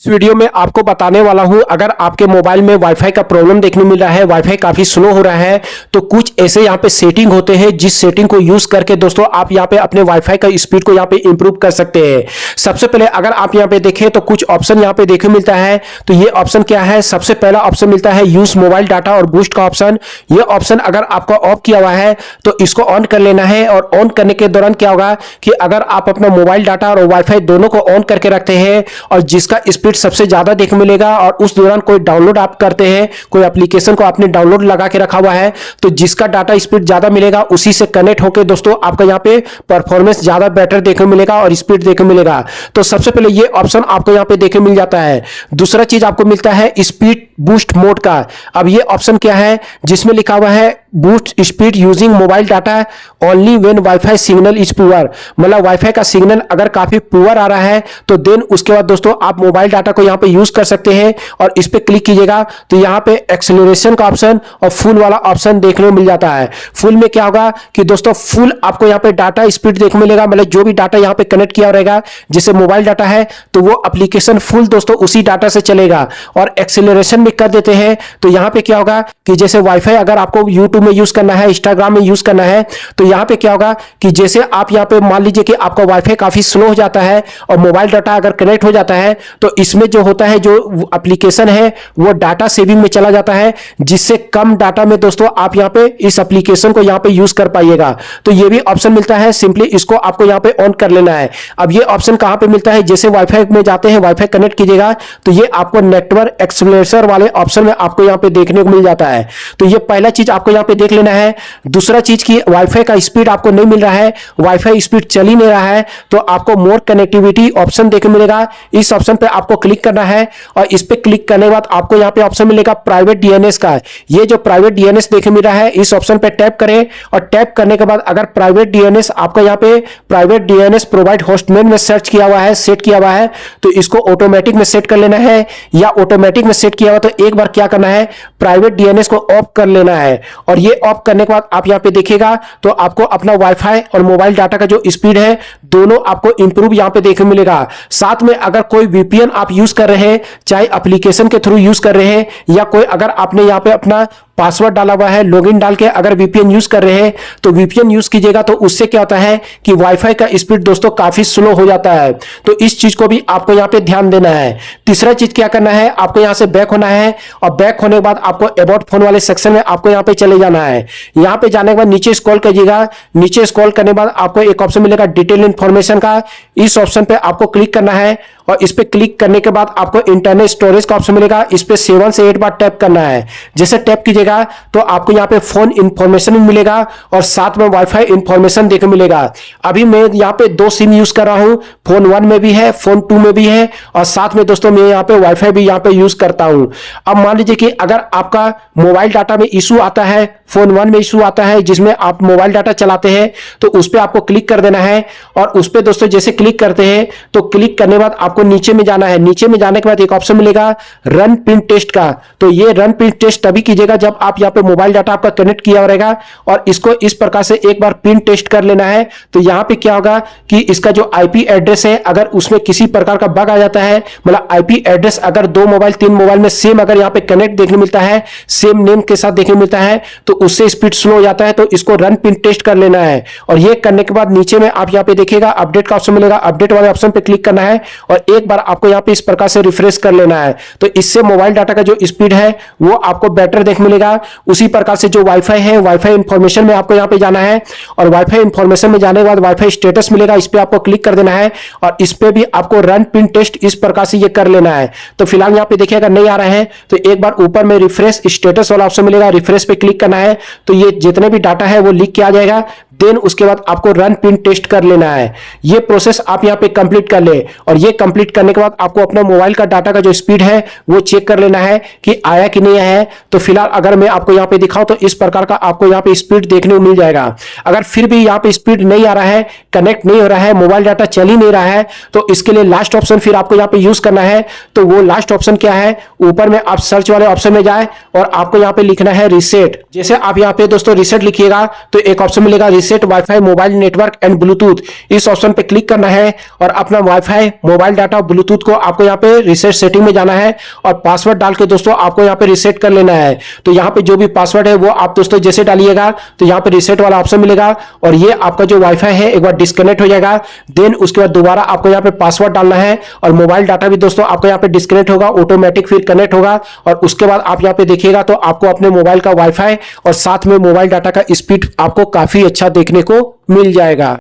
इस वीडियो में आपको बताने वाला हूं, अगर आपके मोबाइल में वाईफाई का प्रॉब्लम देखने मिल रहा है, वाईफाई काफी स्लो हो रहा है, तो कुछ ऐसे यहां पे सेटिंग होते हैं जिस सेटिंग को यूज करके दोस्तों आप यहां पे अपने वाईफाई का स्पीड को यहां पे इंप्रूव कर सकते हैं। सबसे पहले अगर आप यहां पे देखें तो कुछ ऑप्शन यहां पे देखने मिलता है। तो ये ऑप्शन क्या है? सबसे पहला ऑप्शन मिलता है यूज मोबाइल डाटा और बूस्ट का ऑप्शन। ये ऑप्शन अगर आपका ऑफ किया हुआ है तो इसको ऑन कर लेना है, और ऑन करने के दौरान क्या होगा कि अगर आप अपना मोबाइल डाटा और वाईफाई दोनों को ऑन करके रखते हैं और जिसका स्पीड सबसे ज्यादा मिलेगा, और उस दौरान कोई डाउनलोड आप करते हैं, कोई एप्लीकेशन को आपने डाउनलोड लगा के रखा हुआ है, तो जिसका डाटा स्पीड ज्यादा मिलेगा उसी से कनेक्ट होकर दोस्तों आपका यहां पे परफॉर्मेंस ज्यादा बेटर देखने मिलेगा और स्पीड देखने मिलेगा। तो सबसे पहले ये ऑप्शन आपको यहां पे देखने मिल जाता है। दूसरा चीज आपको मिलता है स्पीड बूस्ट मोड का। अब ये ऑप्शन क्या है? जिसमें लिखा हुआ है boost speed using mobile data only when wifi signal is poor. मतलब वाईफाई का सिग्नल अगर काफी पुअर आ रहा है तो देन उसके बाद दोस्तों आप मोबाइल डाटा को यहां पे यूज कर सकते हैं, और इस पे क्लिक कीजिएगा तो यहां पे एक्सेलरेशन का ऑप्शन और फुल वाला ऑप्शन देखने को मिल जाता है। फुल में क्या होगा कि दोस्तों फुल आपको यहां पे डाटा स्पीड देखने मिलेगा, मतलब जो भी डाटा यहां पे कनेक्ट किया रहेगा जैसे मोबाइल डाटा है तो वो एप्लीकेशन फुल दोस्तों उसी डाटा से चलेगा। और एक्सेलरेशन में कर देते हैं तो यहां पे क्या होगा कि जैसे वाईफाई अगर आपको यूट्यूब में यूज करना है, इंस्टाग्राम में यूज करना है, तो यहां पे क्या होगा कि जैसे आप यहां पे मान लीजिए कि आपका वाईफाई काफी स्लो हो जाता है और मोबाइल डाटा अगर कनेक्ट हो जाता है तो इसमें जो होता है जो एप्लीकेशन है वो डाटा सेविंग में चला जाता है, जिससे कम डाटा में दोस्तों आप यहां पे इस एप्लीकेशन को यहां पे यूज कर पाइएगा। तो ये भी ऑप्शन मिलता है, सिंपली इसको आपको यहां पे ऑन कर लेना है। अब ये ऑप्शन कहां पे मिलता है? जैसे वाईफाई में जाते हैं, वाईफाई कनेक्ट कीजिएगा तो ये आपको नेटवर्क एक्सेलरेशन वाले ऑप्शन में आपको यहां पे देखने को मिल जाता है। तो ये पहला चीज आपको यहां पे देख लेना है। दूसरा चीज की वाईफाई का स्पीड आपको नहीं मिल रहा है, वाईफाई स्पीड चल ही नहीं रहा है, तो आपको मोर कनेक्टिविटी ऑप्शन देखने मिलेगा। इस ऑप्शन पे आपको क्लिक करना है, और इस पे क्लिक करने के बाद आपको यहां पे ऑप्शन मिलेगा प्राइवेट डीएनएस का। ये जो प्राइवेट डीएनएस देखने मिल रहा है इस ऑप्शन पे टैप करें, और टैप करने के बाद अगर प्राइवेट डीएनएस आपका यहां पे प्राइवेट डीएनएस प्रोवाइड होस्टनेम में सर्च किया हुआ है, सेट किया हुआ है, तो इसको ऑटोमेटिक में सेट कर लेना है। या ऑटोमेटिक में सेट किया हुआ तो एक बार क्या करना है, प्राइवेट डीएनएस को ऑफ कर लेना है। और ये ऑफ करने के बाद आप यहां पे देखिएगा तो आपको अपना वाईफाई और मोबाइल डाटा का जो स्पीड है दोनों आपको इंप्रूव यहां पे देखने मिलेगा। साथ में अगर कोई वीपीएन आप यूज कर रहे हैं, चाहे एप्लीकेशन के थ्रू यूज कर रहे हैं, या कोई अगर आपने यहां पे अपना पासवर्ड डाला हुआ है, लॉगिन डाल के अगर वीपीएन यूज कर रहे हैं तो वीपीएन यूज कीजिएगा, तो उससे क्या होता है कि वाईफाई का स्पीड दोस्तों काफी स्लो हो जाता है। तो इस चीज को भी आपको यहां पे ध्यान देना है। तीसरा चीज क्या करना है, आपको यहां से बैक होना है, और बैक होने के बाद आपको अबाउट फोन वाले सेक्शन में आपको यहां पे चले जाना है। यहां पे जाने के बाद नीचे स्क्रॉल कीजिएगा, नीचे स्क्रॉल करने के बाद आपको एक ऑप्शन मिलेगा डिटेल इंफॉर्मेशन का। इस ऑप्शन पे आपको क्लिक करना है, और इस पे क्लिक करने के बाद आपको इंटरनल स्टोरेज का ऑप्शन मिलेगा। इस पे 7 से 8 बार टैप करना है। जैसे टैप कीजिएगा तो आपको यहाँ पे फोन इंफॉर्मेशन मिलेगा और साथ में वाईफाई इंफॉर्मेशन देखने मिलेगा। अभी मैं यहाँ पे 2 सिम यूज कर रहा हूँ, फोन 1 में भी है, फोन 2 में भी है, और साथ में दोस्तों मैं यहाँ पे वाईफाई भी यहाँ पे यूज करता हूँ। अब मान लीजिए कि अगर आपका मोबाइल डाटा में इशू आता है, फोन 1 में इशू आता है जिसमें आप मोबाइल डाटा चलाते हैं, तो उस पर आपको क्लिक कर देना है। और उस पर दोस्तों जैसे क्लिक करते हैं तो क्लिक करने के बाद आपको नीचे में जाना है। नीचे में जाने के बाद एक ऑप्शन मिलेगा रन पिन टेस्ट का। तो ये रन पिन टेस्ट तभी कीजिएगा जब आप यहाँ पे मोबाइल डाटा आपका कनेक्ट किया रहेगा, और इसको इस प्रकार से एक बार पिन टेस्ट कर लेना है। तो यहाँ पे क्या होगा कि इसका जो आईपी एड्रेस है अगर उसमें किसी प्रकार का बग आ जाता है, मतलब आईपी एड्रेस अगर 2 मोबाइल 3 मोबाइल में सेम अगर यहाँ पे कनेक्ट देखने मिलता है, सेम नेम के साथ देखने मिलता है, तो उससे स्पीड स्लो हो जाता है। तो इसको रन पिन टेस्ट कर लेना है, और ये करने के बाद नीचे में आप यहाँ पे देखिएगा अपडेट का ऑप्शन मिलेगा। अपडेट वाले ऑप्शन पे क्लिक करना है, और एक बार आपको यहाँ पे इस प्रकार से रिफ्रेश कर लेना है। तो इससे मोबाइल डाटा का जो स्पीड है वो आपको बेटर देखने मिलेगा। उसी प्रकार से जो वाईफाई है, वाईफाई इंफॉर्मेशन में आपको यहाँ पे जाना है, और वाईफाई इंफॉर्मेशन में जाने के बाद वाईफाई स्टेटस मिलेगा, इस पे आपको क्लिक कर देना है, और इस पे भी आपको रन पिन टेस्ट इस प्रकार से ये कर लेना है। तो फिलहाल यहाँ पे देखिए अगर नहीं आ रहा है तो एक बार ऊपर में रिफ्रेश स्टेटस वाला ऑप्शन मिलेगा, रिफ्रेश पे क्लिक करना है, तो ये जितने भी डाटा है वो लिख के आ जाएगा। देन उसके बाद आपको रन पिन टेस्ट कर लेना है। ये प्रोसेस आप यहाँ पे कंप्लीट कर ले, और ये कंप्लीट करने के बाद आपको अपना मोबाइल का डाटा का जो स्पीड है वो चेक कर लेना है कि आया कि नहीं आया है। तो फिलहाल अगर मैं आपको यहाँ पे दिखाऊं तो इस प्रकार का आपको यहाँ पे स्पीड देखने को मिल जाएगा। अगर फिर भी यहाँ पे स्पीड नहीं आ रहा है, कनेक्ट नहीं हो रहा है, मोबाइल डाटा चल ही नहीं रहा है, तो इसके लिए लास्ट ऑप्शन फिर आपको यहाँ पे यूज करना है। तो वो लास्ट ऑप्शन क्या है, ऊपर में आप सर्च वाले ऑप्शन में जाए और आपको यहाँ पे लिखना है रीसेट। जैसे आप यहाँ पे दोस्तों रीसेट लिखिएगा तो एक ऑप्शन मिलेगा reset wifi mobile network and Bluetooth, इस ऑप्शन पे क्लिक करना है और अपना वाईफाई मोबाइल डाटा ब्लूटूथ को आपको यहाँ पे रीसेट सेटिंग में जाना है और पासवर्ड डाल के दोस्तों आपको यहाँ पे रीसेट कर लेना है। तो यहाँ पे जो भी पासवर्ड है वो आप दोस्तों जैसे डालिएगा तो यहाँ पे रीसेट वाला ऑप्शन मिलेगा और ये आपका जो वाईफाई है एक बार डिस्कनेक्ट हो जाएगा। देन उसके बाद दोबारा आपको यहाँ पे पासवर्ड डालना है और मोबाइल डाटा भी दोस्तों आपको यहाँ पे डिस्कनेक्ट होगा, ऑटोमेटिक फिर कनेक्ट होगा और उसके बाद आप यहाँ पे देखिएगा तो आपको अपने मोबाइल का वाईफाई और साथ में मोबाइल डाटा का स्पीड आपको काफी अच्छा देखने को मिल जाएगा।